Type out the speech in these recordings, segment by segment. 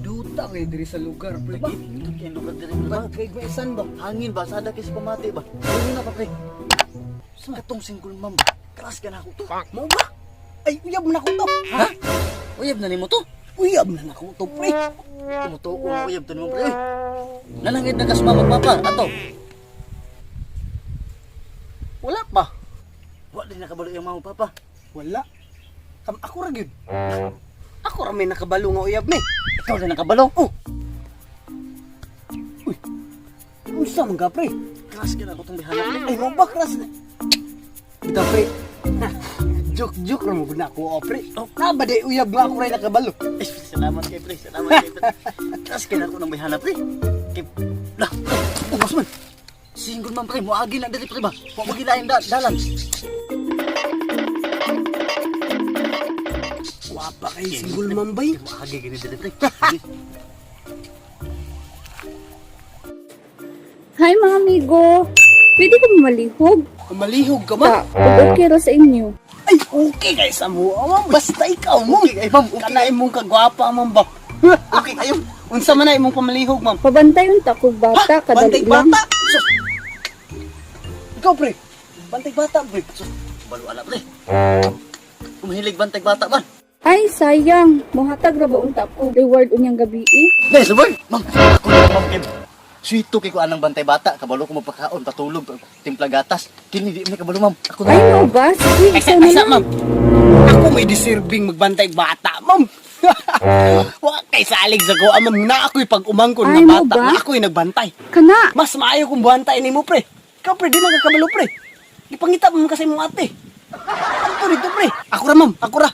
Duta kay diri sa lugar, pre. Ba? Hindot kay lugar diri ba? Kay maisan ba? Hangin ba? Sada kay si pamati ba? Ano na pa pre? Sa katong single ma'am. Kras ka na ako to. Mo ba? Ay, uyab na ko to. Ha? Uyab na nimo to? Uyab na nako to, pre. Tumutuo ko uyab to nimo pre. Nalangit na kas mama papa ato. Wala pa. Wa din nakabalo yung mama papa. Wala. Ako ra gyud. Ako ra may nakabalo nga uyab ni. Ikaw din nakabalo. Oh. Uy. Unsa man ka, pre? Kras ka na ako tong bihanap ni. Ay, mo ba kras? Bitaw, pre. Joke ra mo gud na ako, pre. Oh. Na ba di uyab nga ako ray nakabalo? Eh, salamat kay pre. Salamat kay pre. Kras ka na ako ng bihanap pre. Kay lah. Oh, mas man. Single man pre, moagi na diri pre ba? Wa magilain dalan. Wapa kay single mambay. Moagi gini diri pre. Hi mga amigo! Pwede ko malihog? Malihog ka man. Kung okay ra sa inyo. Ay, okay kay sa mo. Ma'am, basta ikaw mo. Okay, ma'am. Okay. Kanay mong kagwapa, ma'am ba? Okay kayo. Unsa man na imong pamalihog, ma'am? Pabantay yung takog bata, kadali Bantay lang. bata. Sus. Ikaw, pre. Bantay bata, pre. Sus. Balo ala pre. Kumahilig bantay bata man. Ay, sayang. Muhatag ra ba unta ko reward unyang gabi eh? Dai, sabay. Ma'am, ako na ma'am Kim. Sweeto kay ko anang bantay bata, kabalo ko magpakaon, patulog, timpla gatas. Kini di mi kabalo ma'am. Ako Ay, na. no ba? Sige, isa na Asa, lang. ma'am? Ako may deserving magbantay bata, ma'am. Wa kay salig sa ko, ma'am. Na ako'y pag umangkon Ay, nga mo bata, ba? na ako'y nagbantay. Kana. Mas maayo kung bantay nimo, pre. Ikaw, pre, di magkakabalo, pre. Ipangita mo kasi mo ate. Ano dito, pre? Ako ra, ma'am. Ako ra.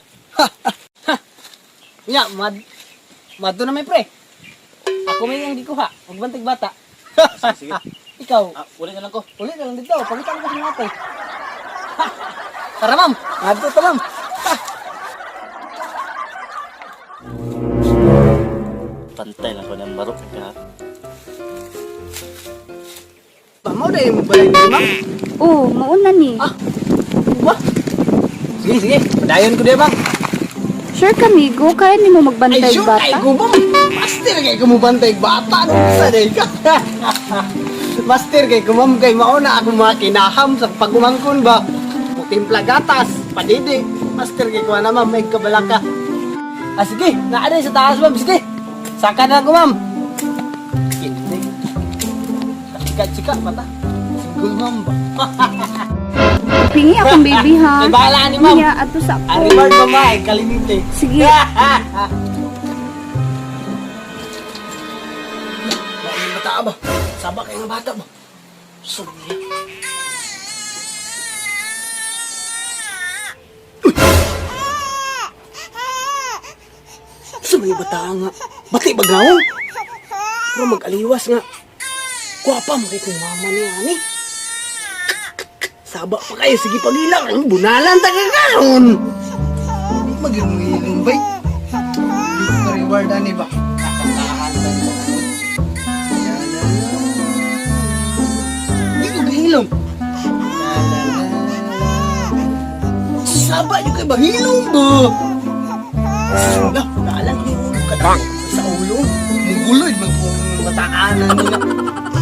Ya, mado na may, pre. Ako may yung di ko, ha. Magbantay bata. Sige. Ikaw, Uli na lang ko. ulit na lang dito. Pangita mo kasi mo ate. Tara, ma'am. Mado to, ma'am. Pantay lang ko ng barok ka. Pamaw na yung balay niyo, ma'am. Oh, mauna ni. Ba? Sige, sige. Padayon ko din, ma'am. Sure ka, amigo. Kaya ni mo magbantay Ay, sure bata? kay ko, ma'am. Master kay ko mo bantay bata. Ano sa day ka? Master kay ko, ma'am. Kay mauna ako mga kinaham sa pagumangkon ba? Timpla gatas, padidi. Master kay ko na, ma'am. May kabala ka. Ah, sige. Naaday sa taas, ma'am. Sige. Saka na ako, ma'am. Sikat-sikat, mata. Single, ma'am ba? Pingi akong baby ha. Ay, bahala ni, ma'am. Iya, ato sa Ang ako. reward, ma'am, ay kalimite. Sige. Yung bata ba? Sabak kayo ng bata ba? Sorry. Sa may bata nga. Bati bagaw. Pero mag-aliwas nga. Kuwapa mo kay kong mama niya, ani. Sabak pa kayo. Sige pagilang. Ang bunalan taga karon. Hindi mag-ilong bay. Hindi ko reward, ani ba? Kakatahan ba mo? Hindi ko gahilom. Saba yung kay bahilom ba? Naalan ko yung katang sa ulo. Mungguloy, magmataanan nila.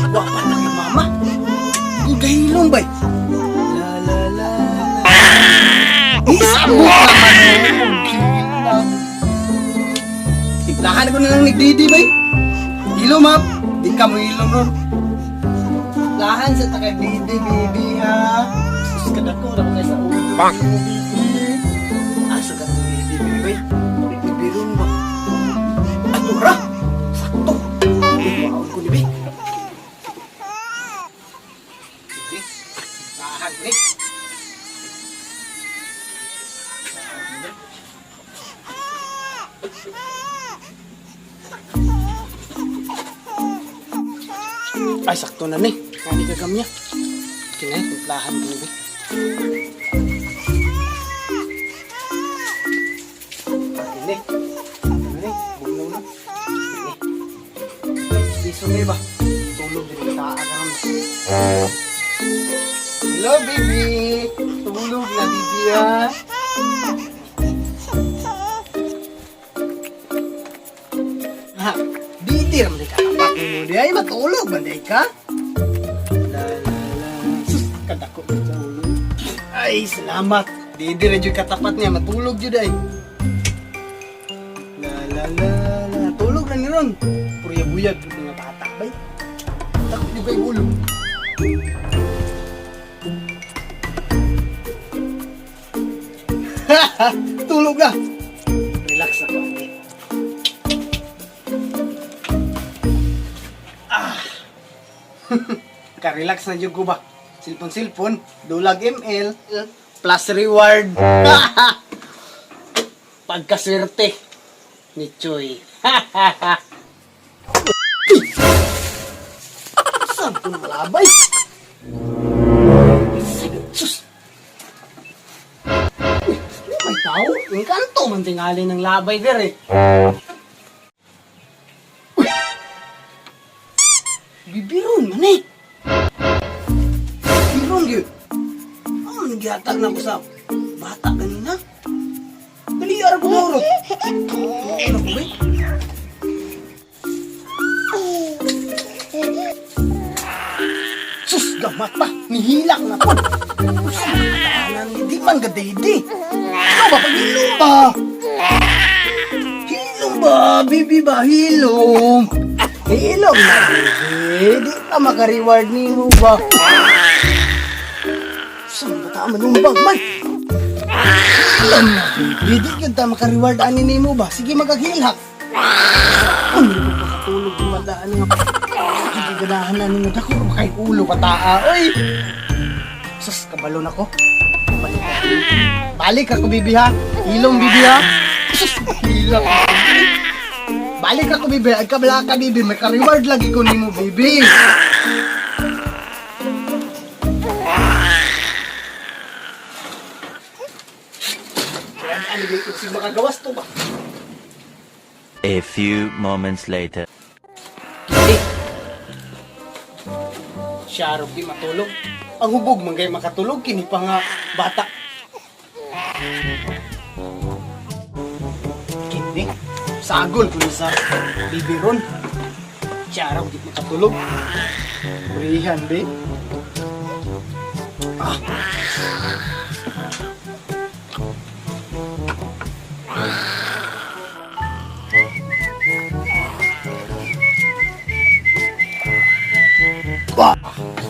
Wapa na kay mama. Yung gahilom ba? La la la. Isa mo naman. Tiplahan ko na lang nagdidi ba? Hilom ha? Di ka mo hilom ron. Lahan sa takay didi, baby ha. Sus ka na ko, na kayo sa ulo. Baby. Asa ka to, baby, baby. Nagbibiron ba? Ato ra? Sakto. Maon ko ni Bay. Baby. Lahan ni. Ay, sakto na ni. Kani gagam niya. Kinay, timplahan ko ni. Ini. Ini, bugnaw na. Ini. Piso ni ba? Tulog din sa agam. Hello, baby. Tulog na, baby, ha? Ha, di naman di katapat mo di ay matulog ba di ka? La la la. Sus, kadako na sa ulo. Ay, salamat. Di rin yung katapat niya, matulog yun ay. La la la la. Tulog na ni Ron. Purya-buyag yung mga bata, bay. Takot yung kay ulo. Tulog na. Relax na ko. Ka-relax na dyan ko ba? Silpon-silpon, dulag ML, plus reward. Pagkaswerte ni Choy. Saan ko na malabay? Sus! Uy, may tao? Yung kanto man tingali ng labay der eh. Bibiron man eh. Bibiron yun. Ano nagyatag na ko sa bata kanina? Dali, araw ko na urot. Ano ko ba eh? Sus, gamat pa. Nihilak na po. Hindi man gadaydi. Ano ba? Pag-hilom ba? Hilom ba? Bibi ba? Hilom. Hilom na, bibi. Di ka maka-reward ni mo ba? Saan ba ta manumbag man? Hilom na, bibi. Di ka maka-reward ani ni mo ba? Sige, magkakilhak. Ano ba makatulog yung madaan nga? Hindi ganahan na nyo dako. Makay ulo pataa. Oy! Sus, kabalon ako. Balik ako, bibi ha. Hilom, bibi ha. Sus, hilak ako. Balik ako, bibi. Ay kabala ka, bibi. May ka-reward lagi ko ni mo, bibi. Kaya ano ba ito? Sige, makagawas to ba? A few moments later. Siya, di matulog. Ang hubog, manggay makatulog. Kini pa nga bata. Kini, sagol ko sa bibiron. Siya, di makatulog. Burihan, be. Ah. Bah,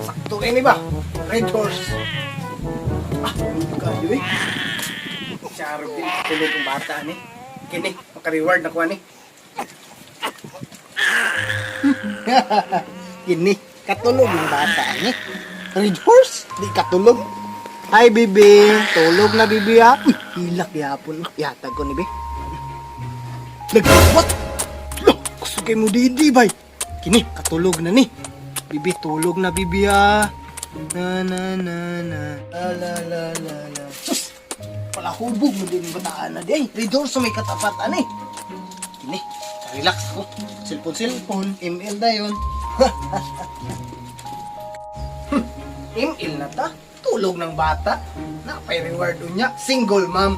sakto ini ba? Red horse. Ah, kayo eh. Siya rin tulog ng bata ni. Kini, maka-reward na ko ni. Kini, katulog ng bata ni. Red horse, di katulog. Hi, bibi. Tulog na, bibi ha. Uy, hilak yapon. Yatag ko ni, be. Nagkawat. Loh, gusto kayo mo didi, bay. Kini, katulog na ni. Bibi, tulog na, bibi ha. Na na na na. La la la la la. Sus! Pala hubog mo din yung bataan na di. Ridor sa may katapatan eh. Kini, relax ko. Cellphone, ML na yun. ML na ta? Tulog ng bata. Napay reward niya. Single mom.